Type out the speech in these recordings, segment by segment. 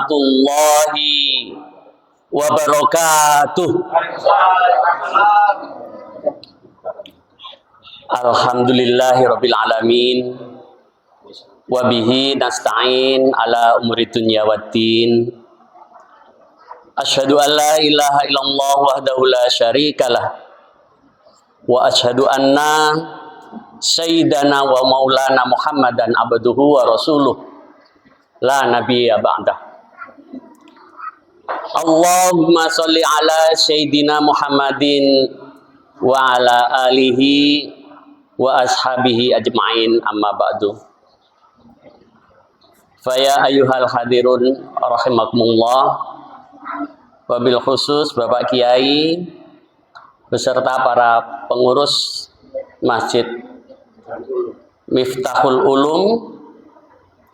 warahmatullahi wabarakatuh. Alhamdulillahirabbil alamin. Wa bihi nasta'in ala umuri dunya waddin. Asyhadu an la ilaha illallah wahdahu la syarikalah. Wa asyhadu anna sayyidana wa maulana Muhammadan abduhu wa rasuluh la nabiyya ba'dah. Allahumma sholli ala sayyidina Muhammadin wa ala alihi wa ashabihi ajma'in, amma ba'du. Faya ayyuhal hadirun rahimakumullah, wabil khusus Bapak Kiai beserta para pengurus Masjid Miftahul Ulum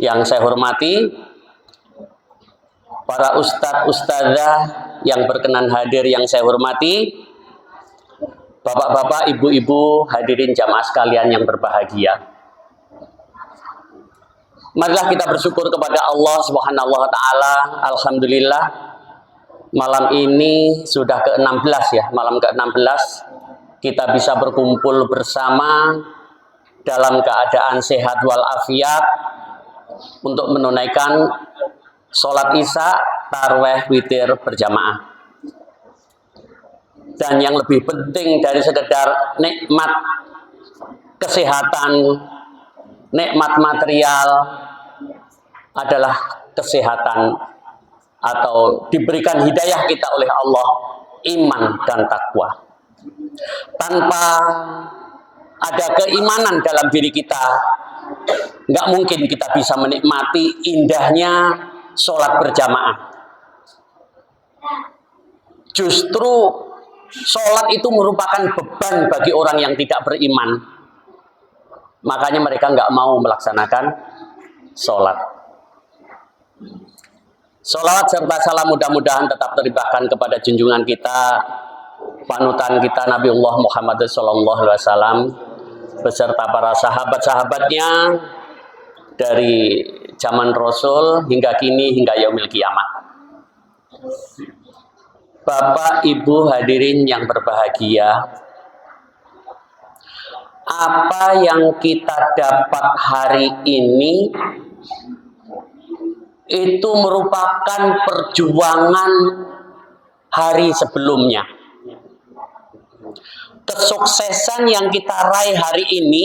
yang saya hormati, para ustadz ustadzah yang berkenan hadir yang saya hormati, bapak-bapak, ibu-ibu, hadirin jamaah sekalian yang berbahagia. Marilah kita bersyukur kepada Allah Subhanahu wa taala. Alhamdulillah malam ini sudah ke-16 ya, malam ke-16 kita bisa berkumpul bersama dalam keadaan sehat walafiat untuk menunaikan sholat isya, tarawih, witir berjamaah. Dan yang lebih penting dari sekedar nikmat kesehatan, nikmat material adalah kesehatan atau diberikan hidayah kita oleh Allah, iman dan takwa. Tanpa ada keimanan dalam diri kita, nggak mungkin kita bisa menikmati indahnya sholat berjamaah. Justru sholat itu merupakan beban bagi orang yang tidak beriman. Makanya mereka nggak mau melaksanakan sholat. Sholawat serta salam mudah-mudahan tetap terlimpahkan kepada junjungan kita, panutan kita Nabiullah Muhammad SAW beserta para sahabat-sahabatnya dari zaman Rasul hingga kini hingga yaumil kiamat. Bapak, Ibu, hadirin yang berbahagia, apa yang kita dapat hari ini itu merupakan perjuangan hari sebelumnya. Kesuksesan yang kita raih hari ini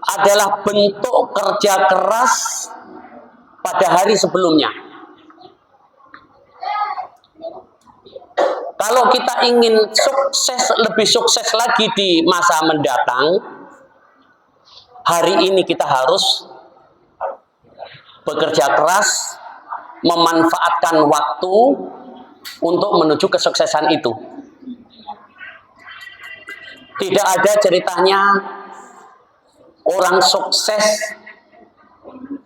adalah bentuk kerja keras pada hari sebelumnya. Kalau kita ingin sukses, lebih sukses lagi di masa mendatang, hari ini kita harus bekerja keras, memanfaatkan waktu untuk menuju kesuksesan itu. Tidak ada ceritanya orang sukses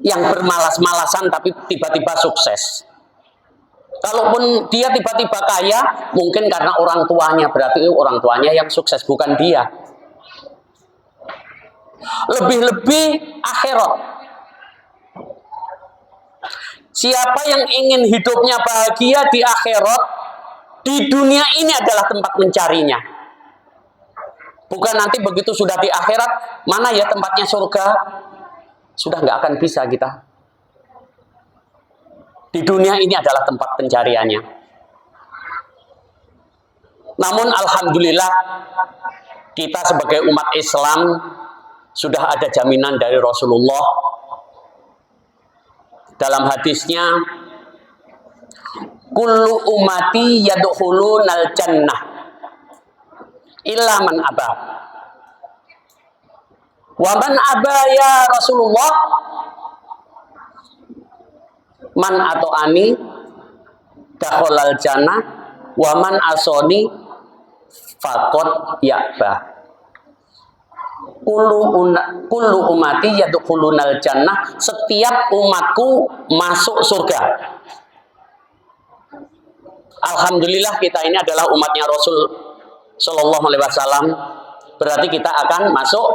yang bermalas-malasan tapi tiba-tiba sukses. Kalaupun dia tiba-tiba kaya, mungkin karena orang tuanya, berarti orang tuanya yang sukses, bukan dia. Lebih-lebih akhirat. Siapa yang ingin hidupnya bahagia di akhirat, di dunia ini adalah tempat mencarinya. Bukan nanti begitu sudah di akhirat, mana ya tempatnya surga? Sudah nggak akan bisa kita. Di dunia ini adalah tempat pencariannya. Namun alhamdulillah, kita sebagai umat Islam sudah ada jaminan dari Rasulullah. Dalam hadisnya, kullu ummati yadkhulunal jannah illa man aba. Wa man aba ya Rasulullah? Man atau ani dakhalal jannah wa man asoni faqad ya'ba. Kullu umati yadkhulunal jannah, setiap umatku masuk surga. Alhamdulillah kita ini adalah umatnya Rasul Sallallahu Alaihi Wasallam, berarti kita akan masuk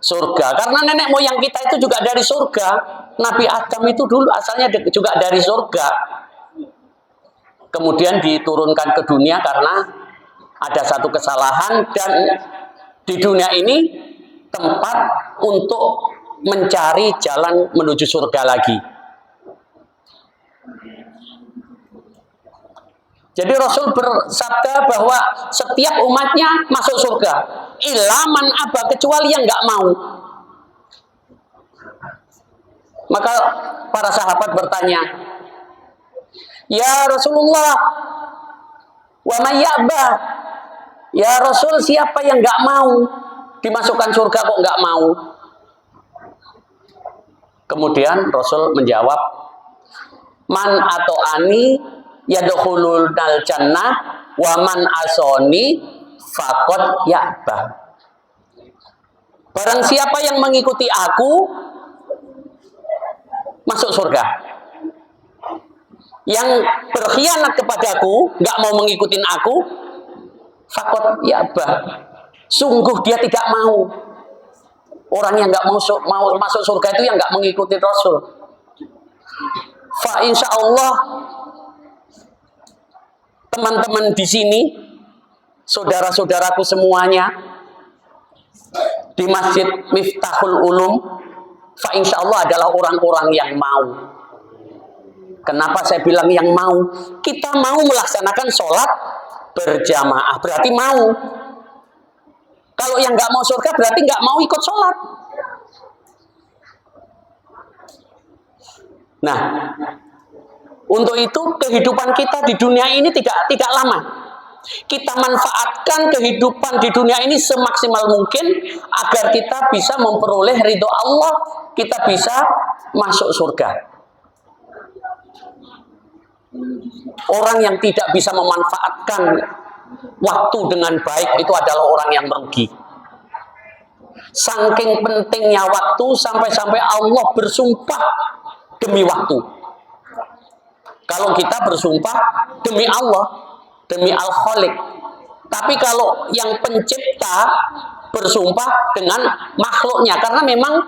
surga. Karena nenek moyang kita itu juga dari surga. Nabi Adam itu dulu asalnya juga dari surga. kemudian diturunkan ke dunia karena ada satu kesalahan, dan di dunia ini tempat untuk mencari jalan menuju surga lagi. Jadi Rasul bersabda bahwa setiap umatnya masuk surga, illa man aba, kecuali yang nggak mau. Maka para sahabat bertanya, ya Rasulullah, wa may ya'ba, ya Rasul, siapa yang nggak mau dimasukkan surga kok nggak mau? Kemudian Rasul menjawab, man atau ani yadkhulul jannah wa man asoni faqad ya'ba. Barang siapa yang mengikuti aku masuk surga. Yang berkhianat kepadaku, nggak mau mengikuti aku, faqad ya'ba, sungguh dia tidak mau. Orang yang nggak mau masuk surga itu yang nggak mengikuti Rasul. Fa insya Allah teman-teman di sini, saudara-saudaraku semuanya di Masjid Miftahul Ulum, fa insya Allah adalah orang-orang yang mau. Kenapa saya bilang yang mau? Kita mau melaksanakan sholat berjamaah, berarti mau. Kalau yang nggak mau surga berarti nggak mau ikut sholat. Nah, untuk itu kehidupan kita di dunia ini tidak lama. Kita manfaatkan kehidupan di dunia ini semaksimal mungkin agar kita bisa memperoleh ridho Allah, kita bisa masuk surga. Orang yang tidak bisa memanfaatkan waktu dengan baik itu adalah orang yang merugi. Saking pentingnya waktu sampai-sampai Allah bersumpah demi waktu. Kalau kita bersumpah demi Allah, demi Al-Khaliq. Tapi kalau yang pencipta bersumpah dengan makhluknya, karena memang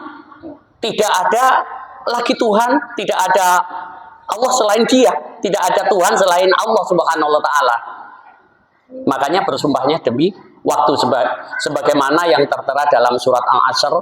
tidak ada lagi Tuhan, tidak ada Allah selain Dia, tidak ada Tuhan selain Allah Subhanahu wa Ta'ala. Makanya bersumpahnya demi waktu, sebagaimana yang tertera dalam surat Al-Asr.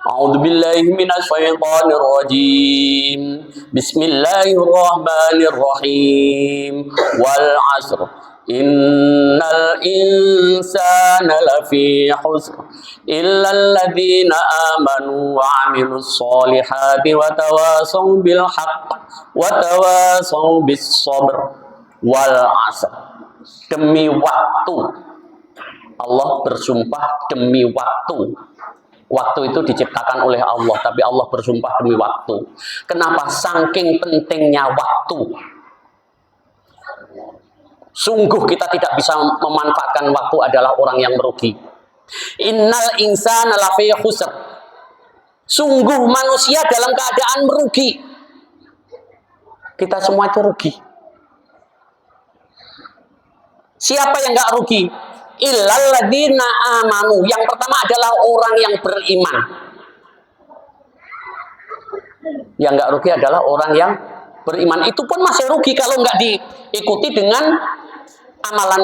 A'udzubillahi minasyaitonir rajim. Bismillahirrahmanirrahim. Wal 'asr. Innal insana lafi khusr illa alladhina amanu wa 'amilus solihati wa tawasaw bil haqq wa tawasaw bis sabr. Wal 'asr. Demi waktu. Allah bersumpah demi waktu. Waktu itu diciptakan oleh Allah, tapi Allah bersumpah demi waktu. Kenapa? Saking pentingnya waktu. Sungguh kita tidak bisa memanfaatkan waktu, adalah orang yang merugi. Innal insana lafi khusr. Sungguh manusia dalam keadaan merugi. Kita semua itu rugi. Siapa yang nggak rugi? Illal ladzina amanu. Yang pertama adalah orang yang beriman. Yang nggak rugi adalah orang yang beriman. Itu pun masih rugi kalau nggak diikuti dengan amalan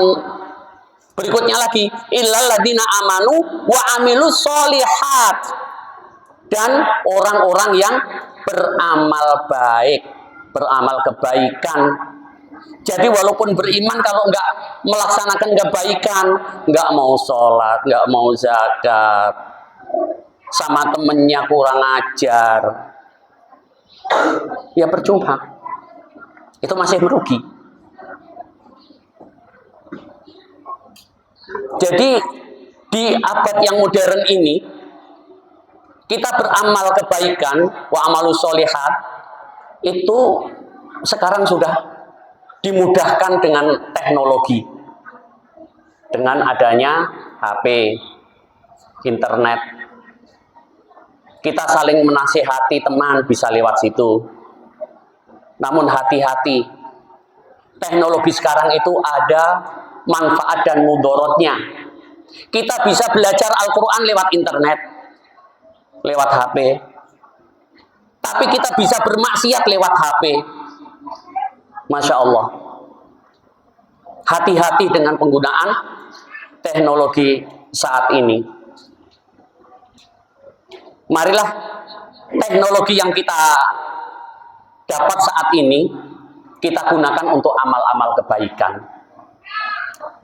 berikutnya lagi. Illal ladzina amanu wa amilus solihat. Dan orang-orang yang beramal baik, beramal kebaikan. Jadi walaupun beriman, kalau nggak melaksanakan kebaikan, nggak mau sholat, nggak mau zakat, sama temennya kurang ajar, ya percuma. Itu masih merugi. Jadi di abad yang modern ini, kita beramal kebaikan, wa amalus sholihat, itu sekarang sudah dimudahkan dengan teknologi, dengan adanya HP, internet. Kita saling menasihati teman bisa lewat situ. Namun hati-hati, teknologi sekarang itu ada manfaat dan mudorotnya. Kita bisa belajar Al-Quran lewat internet, lewat HP. Tapi kita bisa bermaksiat lewat HP. Masya Allah. Hati-hati dengan penggunaan teknologi saat ini. Marilah teknologi yang kita dapat saat ini kita gunakan untuk amal-amal kebaikan.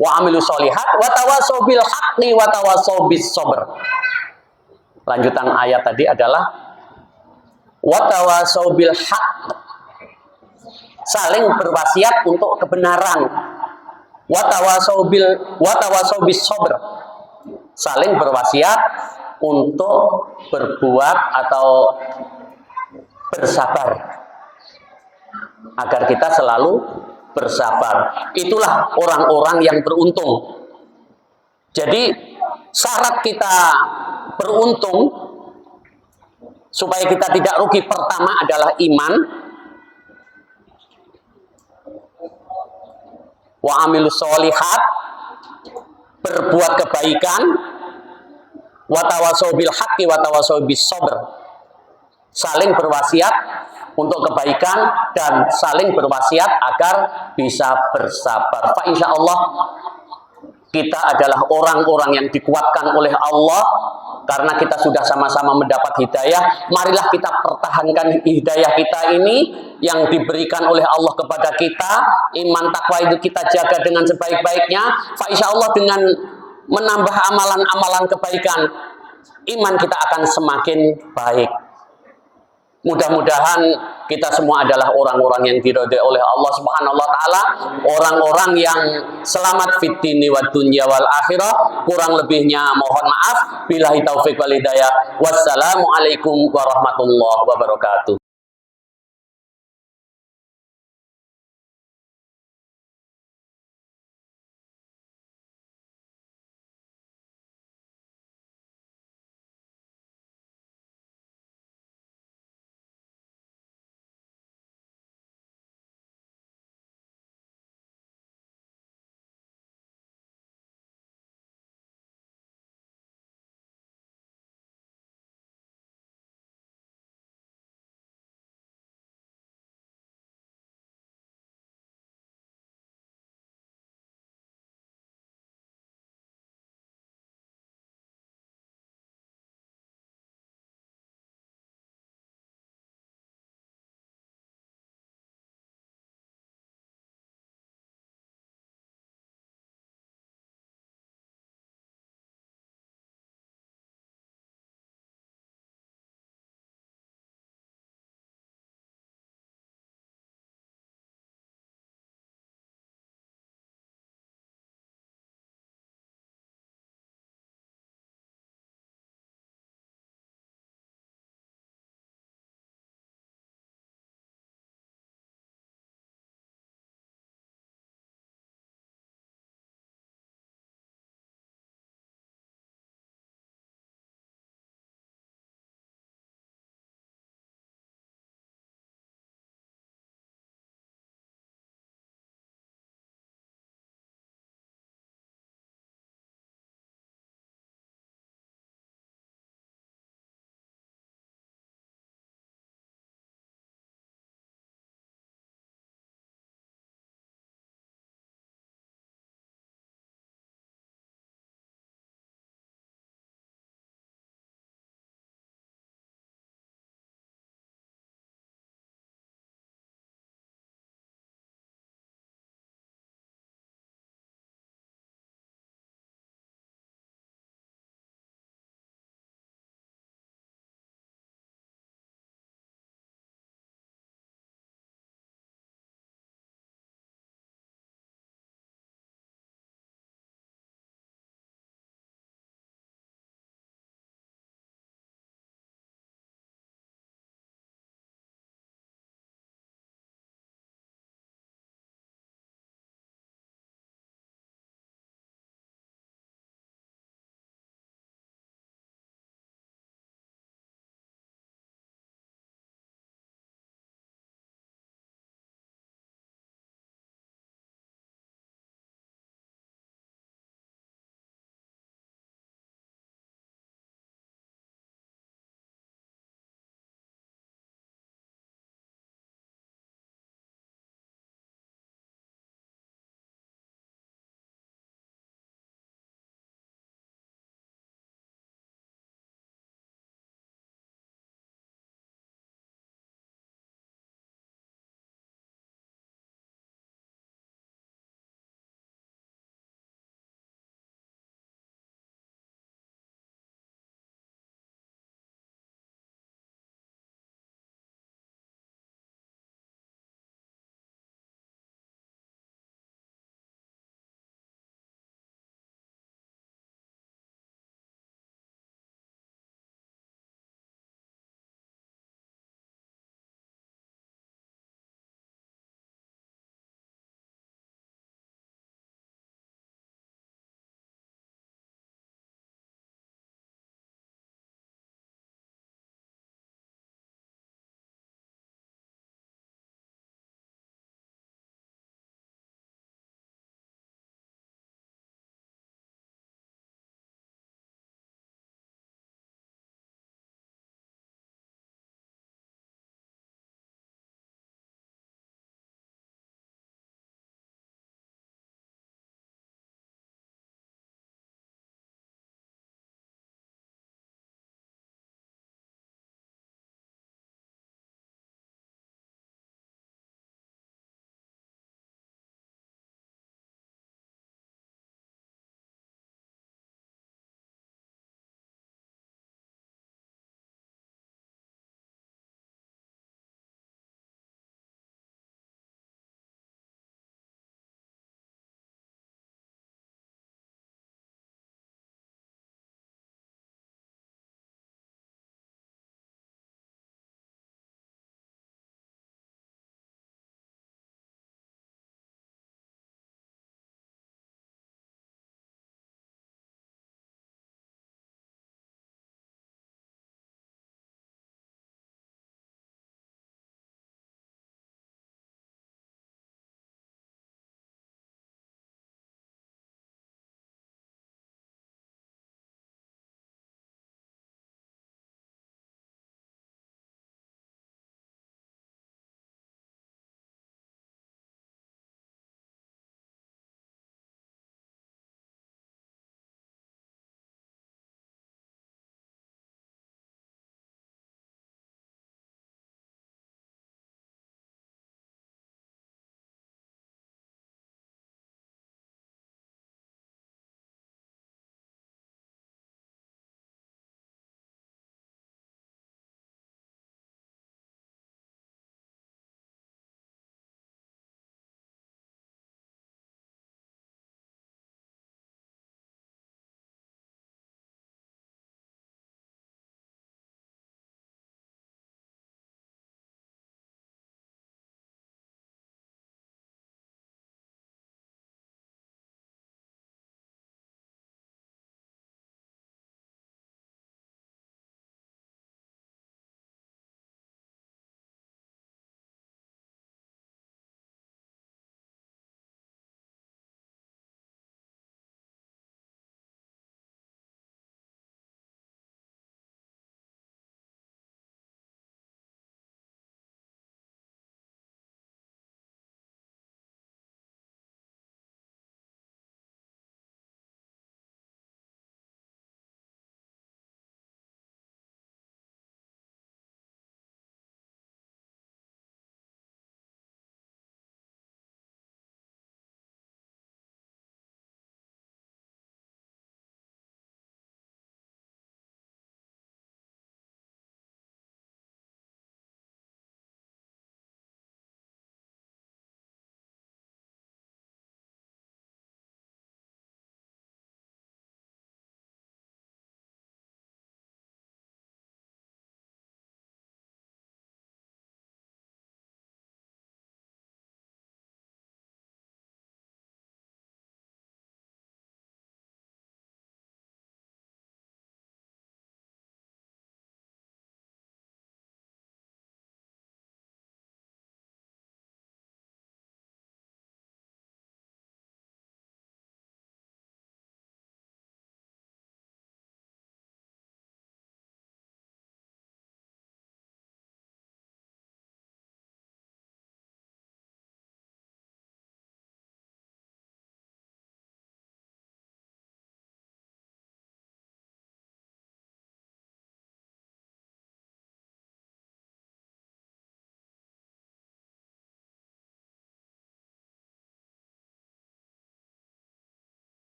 Wa amilu sholihat wa tawassaw bil haqqi wa tawassaw bis sabr. Lanjutan ayat tadi adalah wa tawassaw bil haqq, saling berwasiat untuk kebenaran. Wa tawassaw bis sabr, saling berwasiat untuk berbuat atau bersabar, agar kita selalu bersabar. Itulah orang-orang yang beruntung. Jadi syarat kita beruntung supaya kita tidak rugi, pertama adalah iman. Wa amilus sholihat, berbuat kebaikan. Wa tawassaw bil haqqi wa tawassaw bis sabr, saling berwasiat untuk kebaikan dan saling berwasiat agar bisa bersabar. Fa insya Allah kita adalah orang-orang yang dikuatkan oleh Allah karena kita sudah sama-sama mendapat hidayah. Marilah kita pertahankan hidayah kita ini yang diberikan oleh Allah kepada kita. Iman takwa itu kita jaga dengan sebaik-baiknya. Fa insya Allah dengan menambah amalan-amalan kebaikan, iman kita akan semakin baik. Mudah-mudahan kita semua adalah orang-orang yang diridhai oleh Allah Subhanahu wa taala, orang-orang yang selamat fid dini wad dunya wal akhirah. Kurang lebihnya mohon maaf. Billahi taufik wal hidayah. Wassalamualaikum warahmatullahi wabarakatuh.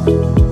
wabarakatuh.